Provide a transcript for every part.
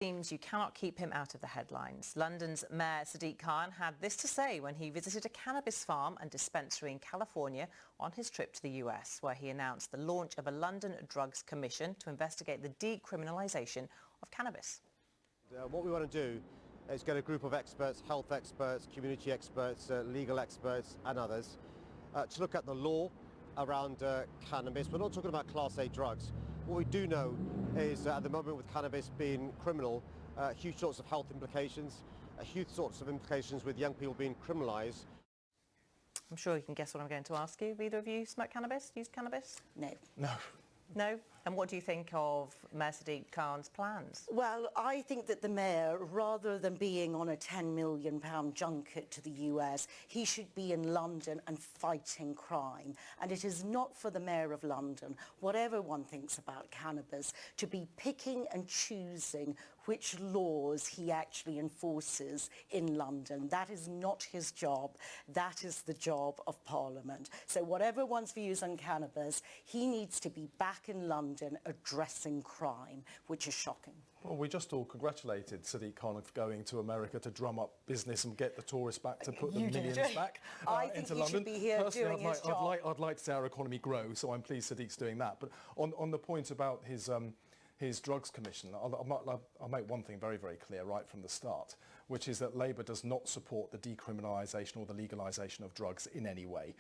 Seems you cannot keep him out of the headlines. London's Mayor Sadig Khan had this to say when he visited a cannabis farm and dispensary in California on his trip to the US, where he announced the launch of a London Drugs Commission to investigate the decriminalisation of cannabis. What we want to do is get a group of experts, health experts, community experts, legal experts and others to look at the law around cannabis. We're not talking about Class A drugs. What we do know is at the moment with cannabis being criminal, huge sorts of health implications, huge sorts of implications with young people being criminalised. I'm sure you can guess what I'm going to ask you. Have either of you smoked cannabis, used cannabis? No. No. No? And what do you think of Mayor Sadig Khan's plans? Well, I think that the Mayor, rather than being on a £10 million junket to the US, he should be in London and fighting crime. And it is not for the Mayor of London, whatever one thinks about cannabis, to be picking and choosing which laws he actually enforces in London. That is not his job. That is the job of Parliament. So whatever one's views on cannabis, he needs to be back in London addressing crime, which is shocking. Well, we just all congratulated Sadig Khan for going to America to drum up business and get the tourists back to put the millions back I think into he London. Should be here Personally, doing his job. I'd like to see our economy grow, so I'm pleased Sadig's doing that. But on the point about his drugs commission, I'll make one thing very, very clear right from the start, which is that Labour does not support the decriminalisation or the legalisation of drugs in any way.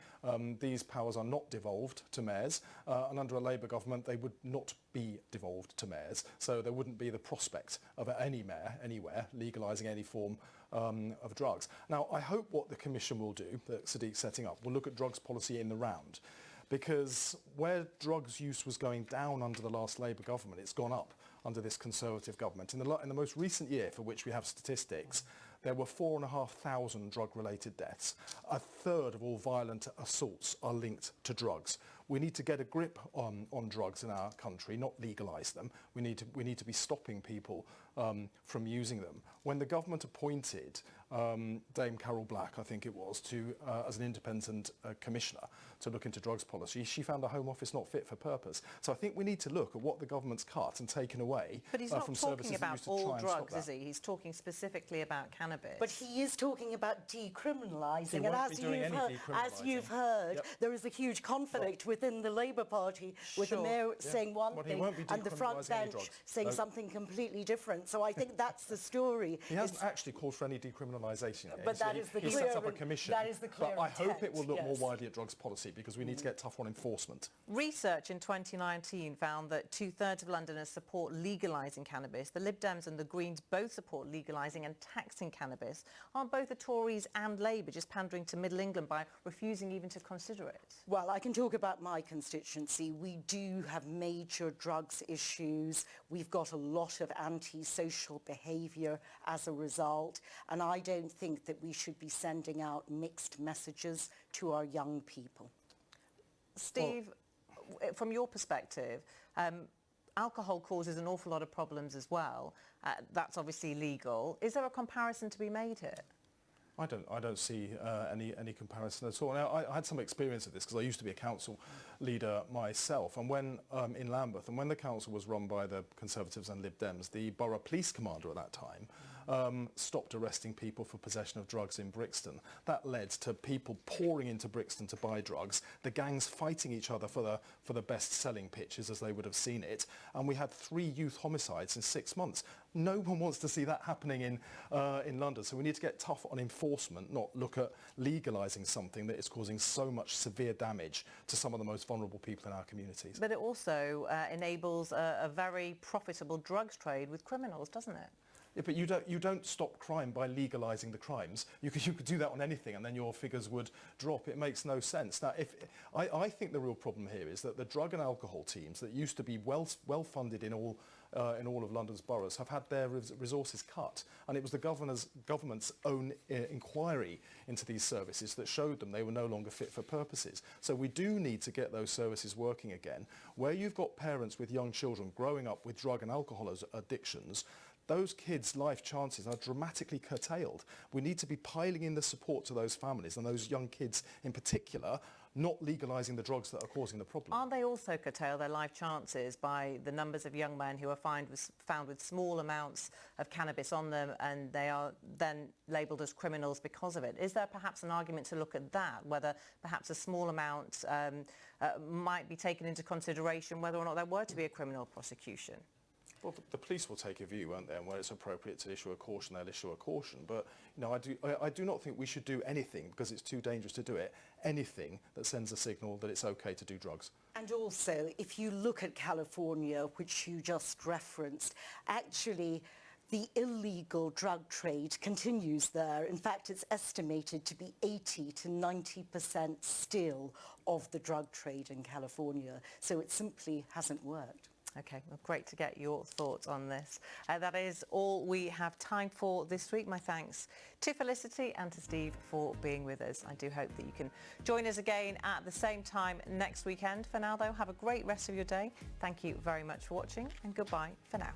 These powers are not devolved to mayors, and under a Labour government they would not be devolved to mayors, so there wouldn't be the prospect of any mayor anywhere legalising any form of drugs. Now, I hope what the Commission will do, that Sadig's setting up, will look at drugs policy in the round. Because where drugs use was going down under the last Labour government, it's gone up under this Conservative government. In the most recent year, for which we have statistics, there were 4,500 drug-related deaths. A third of all violent assaults are linked to drugs. We need to get a grip on drugs in our country, not legalise them. We need to be stopping people from using them. When the government appointed Dame Carol Black, I think it was, as an independent commissioner to look into drugs policy, she found the Home Office not fit for purpose. So I think we need to look at what the government's cut and taken away But he's not from talking services that about used to all try and stop drugs, that. is he? He's talking specifically about cannabis. But he is talking about decriminalising, He and won't be doing any as you've heard, Yep. there is a huge conflict within the Labour Party, with the Mayor saying one thing and the front bench saying something completely different. So I think that's the story. He hasn't actually called for any decriminalisation yet. But that is the he clear, set up a commission. that is the clear But I hope intent, it will look yes. more widely at drugs policy, because we need to get tough on enforcement. Research in 2019 found that 2/3 of Londoners support legalising cannabis. The Lib Dems and the Greens both support legalising and taxing cannabis. Aren't both the Tories and Labour just pandering to Middle England by refusing even to consider it? Well, I can talk about my constituency. We do have major drugs issues. We've got a lot of antisocial behaviour as a result, and I don't think that we should be sending out mixed messages to our young people. Steve, from your perspective, alcohol causes an awful lot of problems as well. That's obviously legal. Is there a comparison to be made here? I don't see any comparison at all. Now, I had some experience of this because I used to be a council leader myself, and when in Lambeth, and when the council was run by the Conservatives and Lib Dems, the borough police commander at that time stopped arresting people for possession of drugs in Brixton. That led to people pouring into Brixton to buy drugs, the gangs fighting each other for the best-selling pitches, as they would have seen it, and we had 3 youth homicides in 6 months. No one wants to see that happening in London, so we need to get tough on enforcement, not look at legalising something that is causing so much severe damage to some of the most vulnerable people in our communities. But it also enables a very profitable drugs trade with criminals, doesn't it? Yeah, but you don't stop crime by legalising the crimes. You could do that on anything, and then your figures would drop. It makes no sense. Now, I think the real problem here is that the drug and alcohol teams that used to be well funded in all of London's boroughs have had their resources cut, and it was the government's own inquiry into these services that showed them they were no longer fit for purposes. So we do need to get those services working again. Where you've got parents with young children growing up with drug and alcohol addictions, those kids' life chances are dramatically curtailed. We need to be piling in the support to those families and those young kids in particular, not legalising the drugs that are causing the problem. Aren't they also curtail their life chances by the numbers of young men who are found with small amounts of cannabis on them, and they are then labelled as criminals because of it? Is there perhaps an argument to look at that, whether perhaps a small amount might be taken into consideration whether or not there were to be a criminal prosecution? Well, the police will take a view, won't they? And where it's appropriate to issue a caution, they'll issue a caution. But I do not think we should do anything, because it's too dangerous to do it, anything that sends a signal that it's okay to do drugs. And also, if you look at California, which you just referenced, actually the illegal drug trade continues there. In fact, it's estimated to be 80 to 90% still of the drug trade in California. So it simply hasn't worked. Okay, well, great to get your thoughts on this. That is all we have time for this week. My thanks to Felicity and to Steve for being with us. I do hope that you can join us again at the same time next weekend. For now, though, have a great rest of your day. Thank you very much for watching, and goodbye for now.